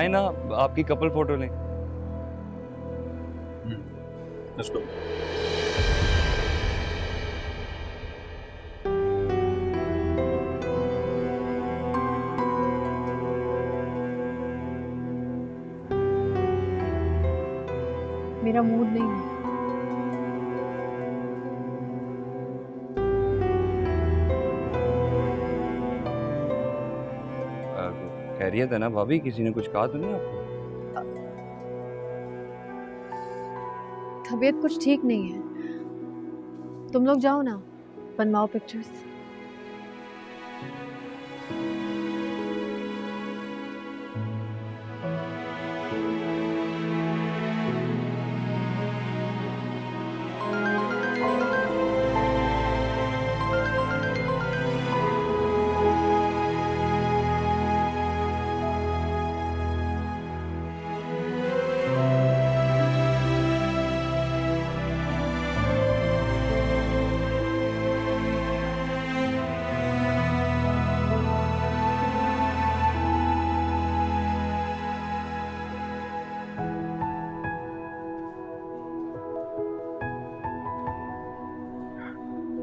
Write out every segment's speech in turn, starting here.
आए ना आपकी कपल फोटो लें। Let's go. मेरा मूड नहीं है। खैरियत है ना भाभी? किसी ने कुछ कहा तो नहीं आपको? तबीयत कुछ ठीक नहीं है। तुम लोग जाओ ना, बनवाओ पिक्चर्स।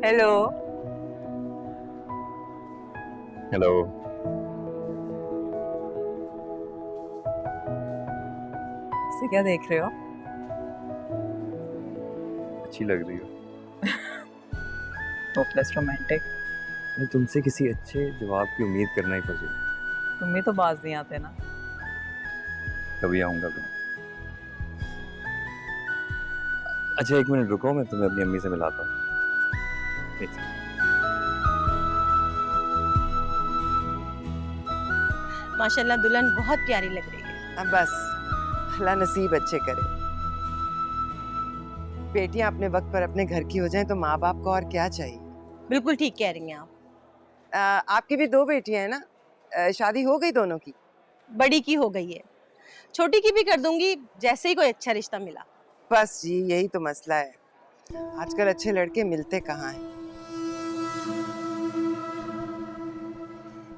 हेलो। हेलो। इसे क्या देख रहे हो? अच्छी लग रही हो। Hopeless romantic. मैं तुमसे किसी अच्छे जवाब की उम्मीद करना ही फंसी। तुम्हें तो बाज नहीं आते ना। कभी आऊंगा मैं। अच्छा एक मिनट रुको, मैं तुम्हें अपनी अम्मी से मिलाता हूँ। माशाल्लाह दुल्हन बहुत प्यारी लग रही है। अब बस अल्लाह नसीब अच्छे करे। बेटियां अपने वक्त पर अपने घर की हो जाएं तो माँ बाप को और क्या चाहिए। बिल्कुल ठीक कह रही हैं आप। आपकी भी 2 बेटियां हैं ना? शादी हो गई दोनों की? बड़ी की हो गई है, छोटी की भी कर दूंगी जैसे ही कोई अच्छा रिश्ता मिला। बस जी यही तो मसला है, आजकल अच्छे लड़के मिलते कहाँ हैं।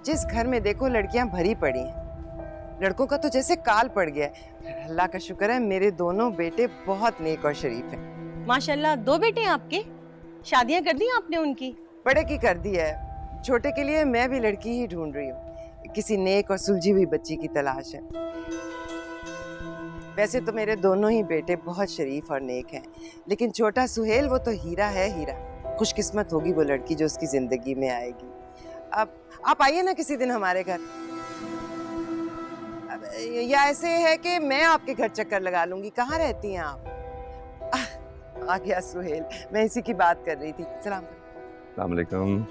जिस घर में देखो लड़कियां भरी पड़ी हैं, लड़कों का तो जैसे काल पड़ गया है। अल्लाह का शुक्र है मेरे दोनों बेटे बहुत नेक और शरीफ हैं। माशाल्लाह 2 बेटे हैं आपके? शादियां कर दी आपने उनकी? बड़े की कर दी है, छोटे के लिए मैं भी लड़की ही ढूंढ रही हूँ। किसी नेक और सुलझी हुई बच्ची की तलाश है। वैसे तो मेरे दोनों ही बेटे बहुत शरीफ और नेक हैं, लेकिन छोटा सुहेल वो तो हीरा है हीरा। खुशकिस्मत होगी वो लड़की जो उसकी जिंदगी में आएगी। अब आप आइए ना किसी दिन हमारे घर। या ऐसे है कि मैं आपके घर चक्कर लगा लूंगी। कहाँ रहती हैं आप? आ गया सुहेल, मैं इसी की बात कर रही थी। सलाम अलैकुम।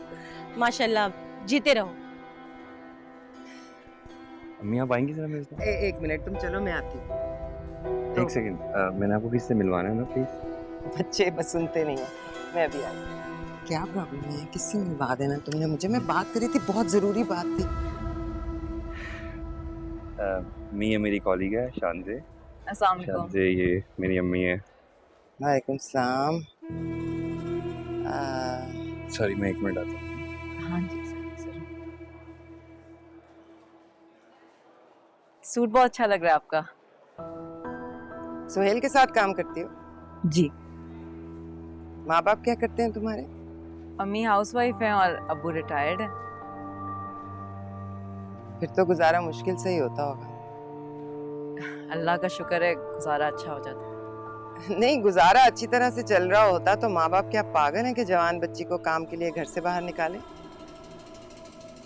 माशाल्लाह जीते रहो। अम्मी आप आएंगी जरा मेरे साथ? एक मिनट तुम चलो, मैं आती हूँ। एक सेकंड, मैंने आपको किससे मिलवाना है ना प्लीज? बच्चे बस सुनते नहीं है। मैं अभी आई। क्या प्रॉब्लम है? किससे मिलवा देना तुमने मुझे? मैं बात करी थी, बहुत जरूरी बात थी। मी मेरी कॉलीग है शानजे। अस्सलाम वालेकुम। शानजे ये मेरी अम्मी है। वालेकुम सलाम। सॉरी मैं एक मिनट आता हूँ। हाँ जी सर। सूट बहुत अच्छा लग रहा है आपका। सुहेल के साथ काम करती हो? जी। माँ बाप क्या करते हैं तुम्हारे? अम्मी हाउसवाइफ हैं और अब्बू रिटायर्ड है। फिर तो गुजारा मुश्किल से ही होता होगा। अल्लाह का शुक्र है गुजारा अच्छा हो जाता है। नहीं, गुजारा अच्छी तरह से चल रहा होता तो माँ बाप क्या पागल हैं कि जवान बच्ची को काम के लिए घर से बाहर निकाले?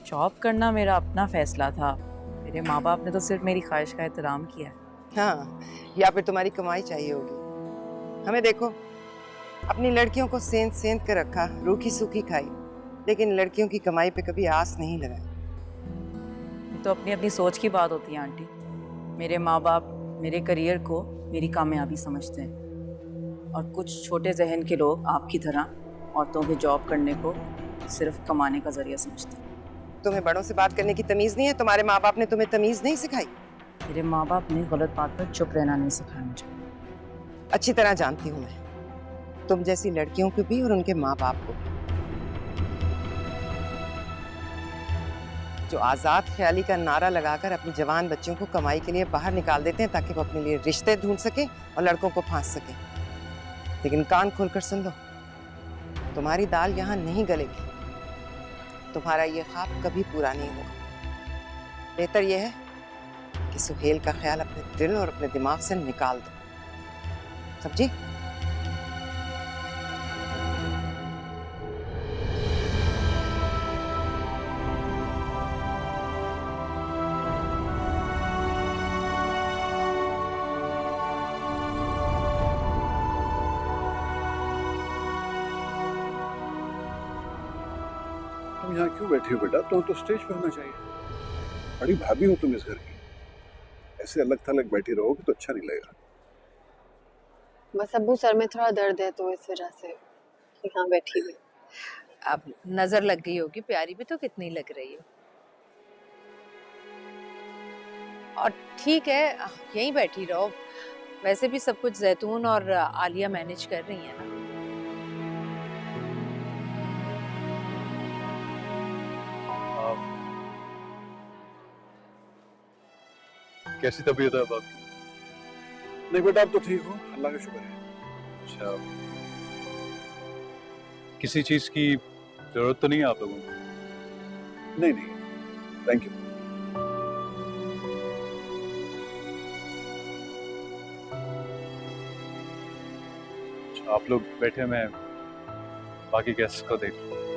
जॉब करना मेरा अपना फैसला था। मेरे माँ बाप ने तो सिर्फ मेरी ख्वाहिश का एहतराम किया है। हाँ, या फिर तुम्हारी कमाई चाहिए होगी। हमें देखो, अपनी लड़कियों को सेंध सेंध के रखा, रूखी सूखी खाई, लेकिन लड़कियों की कमाई पे कभी आस नहीं लगाई। ये तो अपनी अपनी सोच की बात होती है आंटी। मेरे माँ बाप मेरे करियर को मेरी कामयाबी समझते हैं और कुछ छोटे जहन के लोग आपकी तरह औरतों के जॉब करने को सिर्फ कमाने का जरिया समझते हैं। तुम्हें बड़ों से बात करने की तमीज नहीं है? तुम्हारे माँ बाप ने तुम्हें तमीज नहीं सिखाई? मेरे माँ बाप ने गलत बात पर चुप रहना नहीं सिखाया मुझे। अच्छी तरह जानती हूँ मैं तुम जैसी लड़कियों को भी और उनके माँ बाप को। जो आज़ाद ख्याली का नारा लगाकर अपने जवान बच्चों को कमाई के लिए बाहर निकाल देते हैं ताकि वो अपने लिए रिश्ते ढूंढ सके और लड़कों को फांस सके। लेकिन कान खोलकर सुन लो, तुम्हारी दाल यहाँ नहीं गलेगी, तुम्हारा ये ख्वाब कभी पूरा नहीं होगा। बेहतर यह है कि सुहेल का ख्याल अपने दिल और अपने दिमाग से निकाल दो, समझी? तुम यहाँ क्यों बैठी हो बेटा? तो स्टेज पे होना चाहिए। बड़ी भाभी हो तुम इस घर की, ऐसे अलग थलग बैठी रहोगे तो अच्छा नहीं लगेगा। बस अब्बू सर में थोड़ा दर्द है तो इस वजह से यहाँ बैठी हुई। अब नजर लग गई होगी, प्यारी भी तो कितनी लग रही है। और ठीक है, यहीं बैठी रहो, वैसे भी सब कुछ जैतून और आलिया मैनेज कर रही है ना। कैसी तबीयत है अब आपकी? नहीं बेटा, अब तो ठीक हो, अल्लाह का शुक्र है। अच्छा, किसी चीज की जरूरत तो नहीं है आप लोगों को? नहीं नहीं, थैंक यू। अच्छा, आप लोग बैठे, मैं बाकी गेस्ट को देख लूं।